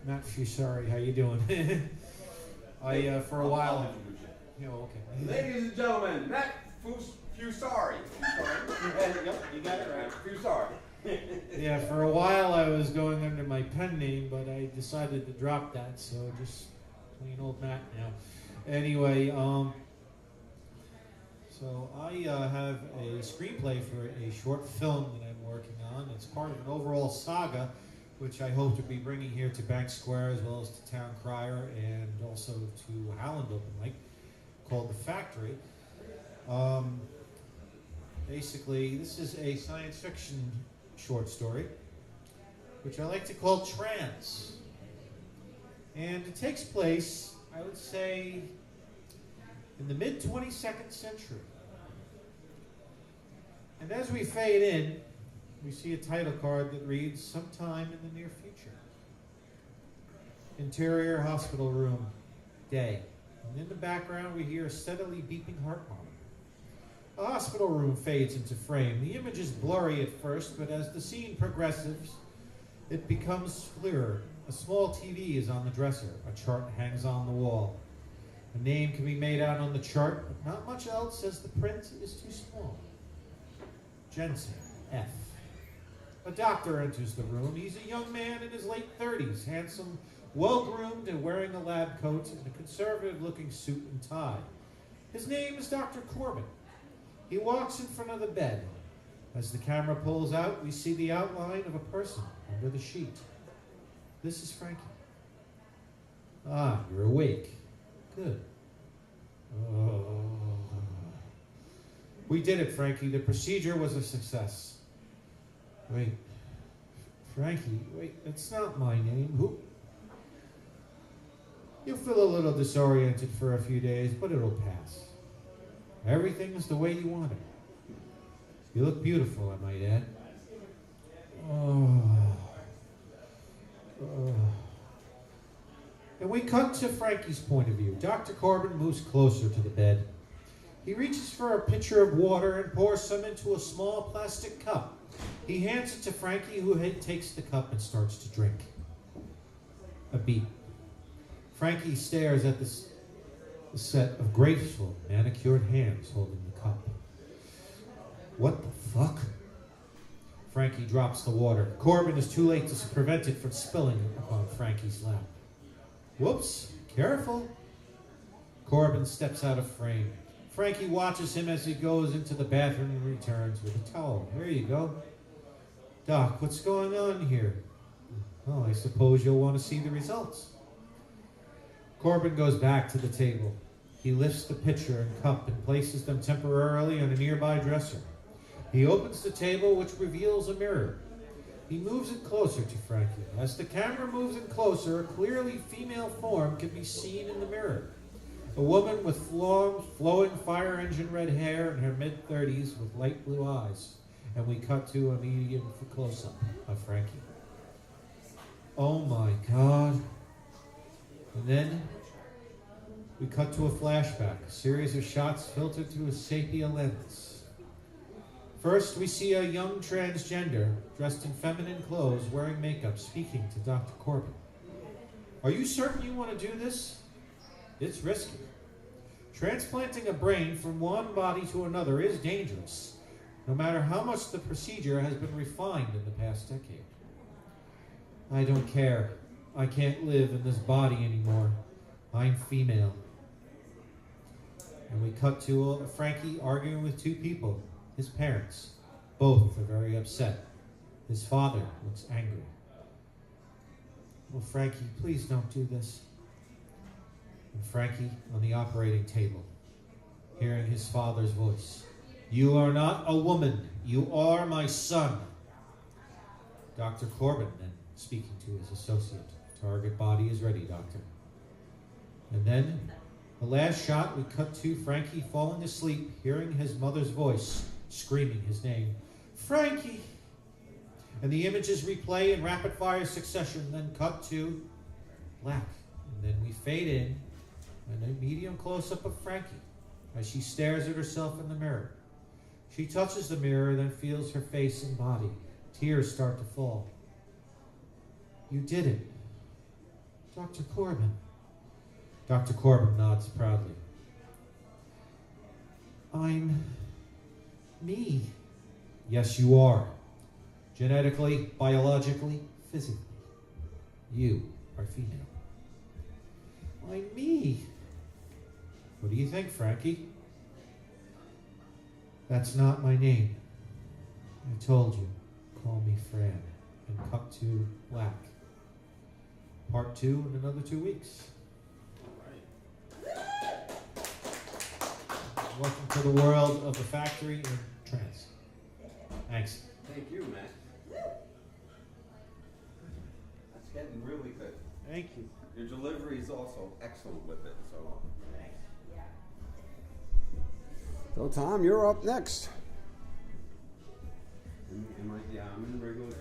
Matt Fusari, how you doing? For a while. You know, okay. Ladies and gentlemen, Matt Fusari. Yep, you got it right. Fusari. Yeah, for a while I was going under my pen name, but I decided to drop that, so just plain old Matt now. Anyway, so I have a screenplay for a short film that I'm working on. It's part of an overall saga, which I hope to be bringing here to Bank Square as well as to Town Crier and also to Howland Open Mic, called The Factory. Basically, this is a science fiction short story, which I like to call Trans. And it takes place, I would say, in the mid-22nd century. And as we fade in, we see a title card that reads, "Sometime in the near future." Interior hospital room, day. And in the background, we hear a steadily beeping heart monitor. The hospital room fades into frame. The image is blurry at first, but as the scene progresses, it becomes clearer. A small TV is on the dresser. A chart hangs on the wall. A name can be made out on the chart, but not much else as the print is too small. Jensen, F. A doctor enters the room. He's a young man in his late 30s, handsome, well-groomed, and wearing a lab coat and a conservative-looking suit and tie. His name is Dr. Corbin. He walks in front of the bed. As the camera pulls out, we see the outline of a person under the sheet. This is Frankie. Ah, you're awake. Good. Oh. We did it, Frankie. The procedure was a success. Wait. Frankie, wait, that's not my name. Who? You'll feel a little disoriented for a few days, but it'll pass. Everything's the way you want it. You look beautiful, I might add. Oh. And we cut to Frankie's point of view. Dr. Corbin moves closer to the bed. He reaches for a pitcher of water and pours some into a small plastic cup. He hands it to Frankie, who takes the cup and starts to drink. A beat. Frankie stares at the set of graceful, manicured hands holding the cup. What the fuck? Frankie drops the water. Corbin is too late to prevent it from spilling upon Frankie's lap. Whoops, careful. Corbin steps out of frame. Frankie watches him as he goes into the bathroom and returns with a towel. Here you go. Doc, what's going on here? Oh, I suppose you'll want to see the results. Corbin goes back to the table. He lifts the pitcher and cup and places them temporarily on a nearby dresser. He opens the table, which reveals a mirror. He moves it closer to Frankie. As the camera moves in closer, a clearly female form can be seen in the mirror. A woman with long, flowing fire engine red hair in her mid-30s with light blue eyes. And we cut to a medium close-up of Frankie. Oh my God. And then we cut to a flashback, a series of shots filtered through a sepia lens. First, we see a young transgender dressed in feminine clothes, wearing makeup, speaking to Dr. Corbin. Are you certain you want to do this? It's risky. Transplanting a brain from one body to another is dangerous, no matter how much the procedure has been refined in the past decade. I don't care. I can't live in this body anymore. I'm female. And we cut to Frankie arguing with two people, his parents. Both are very upset. His father looks angry. Oh, Frankie, please don't do this. And Frankie on the operating table, hearing his father's voice. You are not a woman. You are my son. Dr. Corbin then speaking to his associate. Target body is ready, doctor. And then, the last shot, we cut to Frankie falling asleep, hearing his mother's voice, screaming his name. Frankie! And the images replay in rapid-fire succession, then cut to black. And then we fade in, and a medium close-up of Frankie as she stares at herself in the mirror. She touches the mirror, then feels her face and body. Tears start to fall. You did it. Dr. Corbin. Dr. Corbin nods proudly. I'm me. Yes, you are. Genetically, biologically, physically. You are female. Why me? What do you think, Frankie? That's not my name. I told you. Call me Fran. And cut to black. Part 2 in another 2 weeks. Welcome to the world of the factory and trance. Thanks. Thank you, Matt. That's getting really good. Thank you. Your delivery is also excellent with it, so. So Tom, you're up next. Yeah, I'm in regular